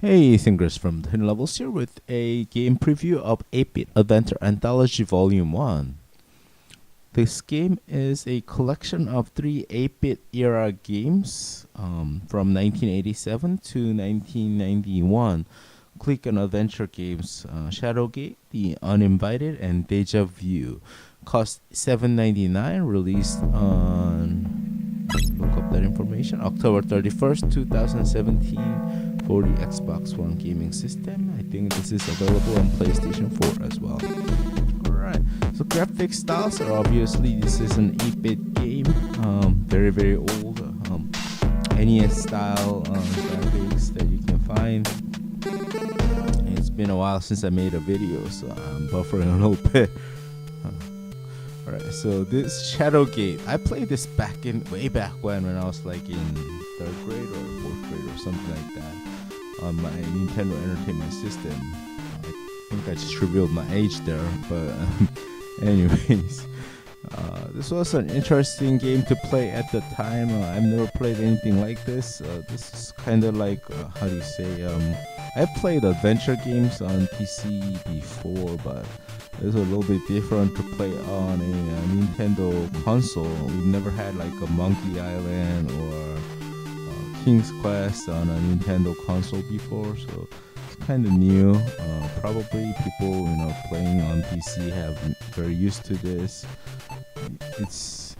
Hey, Singers from 10 Levels here with a game preview of 8-Bit Adventure Anthology Volume 1. This game is a collection of 3 8-bit era games from 1987 to 1991. Click on Adventure Games, Shadowgate, The Uninvited, and Deja Vu. Cost $7.99, released on, look up that information, October 31st, 2017 for the Xbox One gaming system. I think this is available on PlayStation 4 as well. Alright, so graphic styles are obviously, this is an 8-bit game, very old, NES style graphics that you can find. It's been a while since I made a video, so I'm buffering a little bit. Alright, so this Shadowgate, I played this way back when I was like in 3rd grade or 4th grade or something like that on my Nintendo Entertainment System. I think I just revealed my age there, but anyways, this was an interesting game to play at the time. I've never played anything like this. This is kind of like, how do you say, I played adventure games on PC before, but it's a little bit different to play on a Nintendo console. We've never had like a Monkey Island or King's Quest on a Nintendo console before, so it's kind of new. Probably people playing on PC have very used to this. It's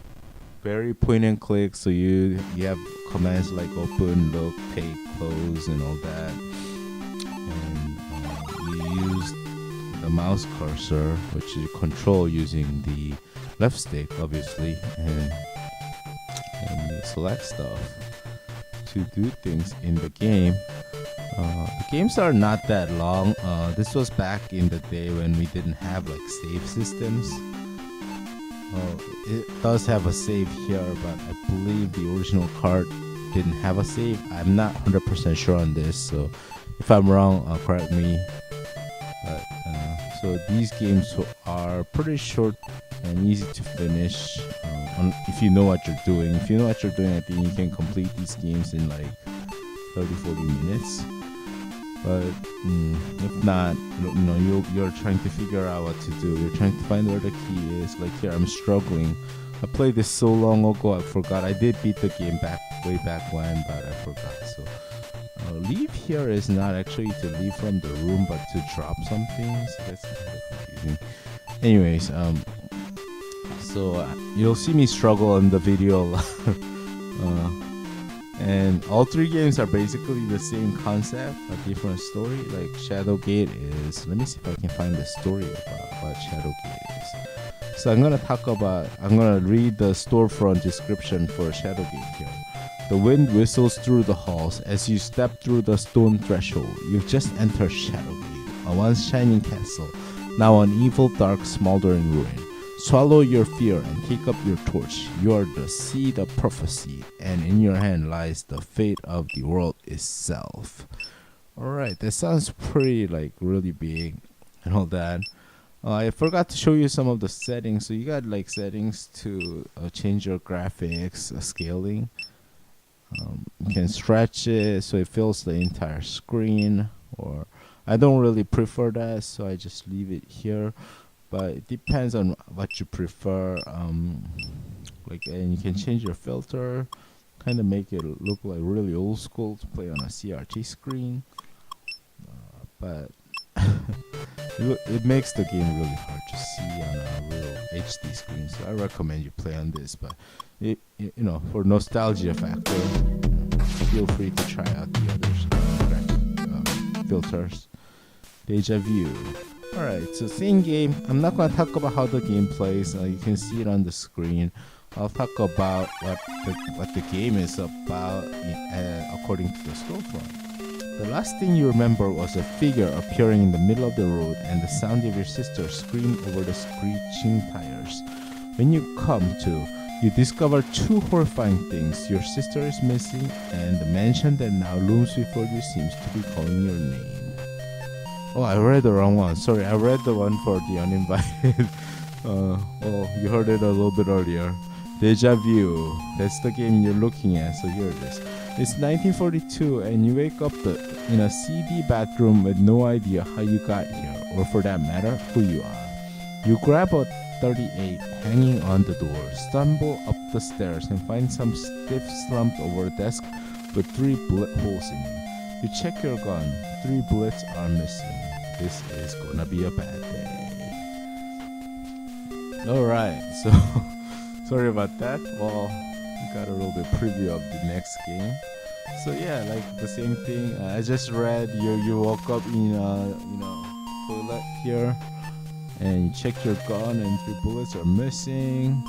very point and click, so you have commands like open, look, take, close, and all that. And you use the mouse cursor, which you control using the left stick, obviously, and you select stuff to do things in the game. The games are not that long. This was back in the day when we didn't have like save systems. It does have a save here, but I believe the original card didn't have a save. I'm not 100% sure on this, so if I'm wrong, correct me. But so these games are pretty short and easy to finish if you know what you're doing. If you know what you're doing, I think you can complete these games in like 30-40 minutes. But if not, you're trying to figure out what to do. You're trying to find where the key is. Like here, I'm struggling. I played this so long ago, I forgot. I did beat the game way back when, but I forgot. So leave here is not actually to leave from the room, but to drop something. So that's kind of confusing. Anyways, so you'll see me struggle on the video a lot. And all 3 games are basically the same concept, a different story. Like Shadowgate is, let me see if I can find the story about what Shadowgate is. So I'm gonna read the storefront description for Shadowgate here. The wind whistles through the halls as you step through the stone threshold. You've just entered Shadowgate, a once shining castle, now an evil, dark, smoldering ruin. Swallow your fear and take up your torch. You are the seed of prophecy, and in your hand lies the fate of the world itself. Alright, that sounds pretty like really big and all that. I forgot to show you some of the settings. So you got like settings to change your graphics, scaling. You can stretch it so it fills the entire screen, or I don't really prefer that, so I just leave it here. But it depends on what you prefer. And you can change your filter, kind of make it look like really old school to play on a CRT screen. But it makes the game really hard to see on a real HD screen. So I recommend you play on this. But for nostalgia factor, feel free to try out the other filters. Deja Vu. Alright, so same game. I'm not going to talk about how the game plays. You can see it on the screen. I'll talk about what the game is about according to the storefront. The last thing you remember was a figure appearing in the middle of the road and the sound of your sister scream over the screeching tires. When you come to, you discover 2 horrifying things. Your sister is missing, and the mansion that now looms before you seems to be calling your name. Oh, I read the wrong one. Sorry, I read the one for the uninvited. Well, you heard it a little bit earlier. Deja Vu. That's the game you're looking at. So here it is. It's 1942 and you wake up in a seedy bathroom with no idea how you got here, or for that matter, who you are. You grab a 38 hanging on the door, stumble up the stairs and find some stiff slumped over a desk with 3 bullet holes in it. You check your gun, 3 bullets are missing. This is gonna be a bad day. Alright, so sorry about that. Well, got a little bit preview of the next game. So yeah, like the same thing. I just read you woke up in toilet here, and you check your gun and 3 bullets are missing,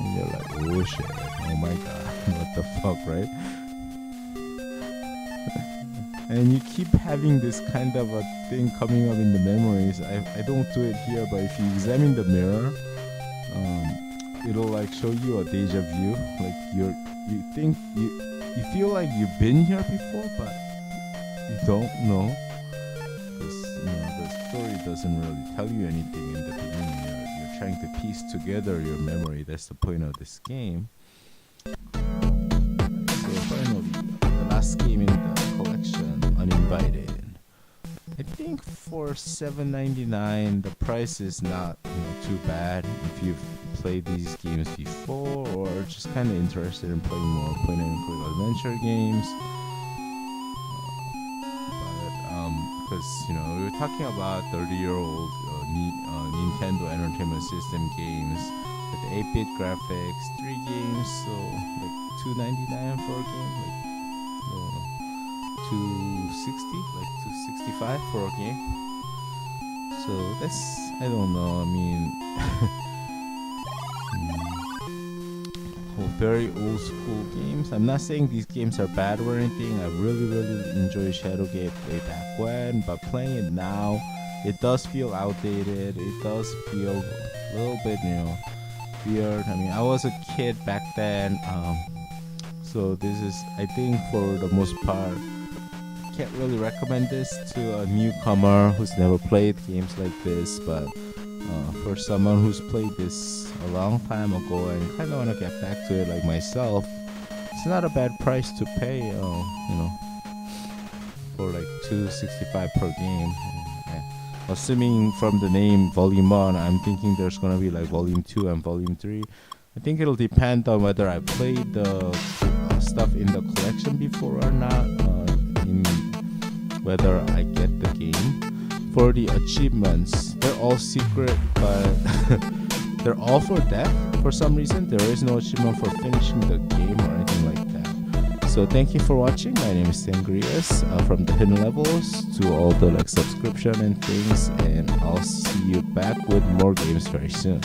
and you're like, oh shit, oh my god, what the fuck, right? And you keep having this kind of a thing coming up in the memories. I don't do it here, but if you examine the mirror, it'll like show you a deja vu. Like you feel like you've been here before, but you don't know, because the story doesn't really tell you anything in the beginning. You're trying to piece together your memory. That's the point of this game. So finally, the last game in the collection, Uninvited. I think for $7.99 the price is not too bad if you've played these games before or just kind of interested in playing more point-and-click adventure games. Because we were talking about 30-year-old Nintendo Entertainment System games with 8-bit graphics, 3 games, so like $2.99 for a game, like $260, like $265 for a game. So that's, I don't know, I mean, very old school games. I'm not saying these games are bad or anything. I really enjoy Shadowgate way back when, but playing it now, it does feel outdated. It does feel a little bit, weird. I mean, I was a kid back then, so this is, I think, for the most part, can't really recommend this to a newcomer who's never played games like this, but for someone who's played this a long time ago and kind of want to get back to it like myself, it's not a bad price to pay, for like $265 per game. Yeah. Assuming from the name Volume 1, I'm thinking there's gonna be like Volume 2 and Volume 3. I think it'll depend on whether I played the stuff in the collection before or not, in whether I get the game. For the achievements, they're all secret, but they're all for death for some reason. There is no achievement for finishing the game or anything like that. So thank you for watching. My name is Sangriaz from the Hidden Levels to all the like subscription and things, and I'll see you back with more games very soon.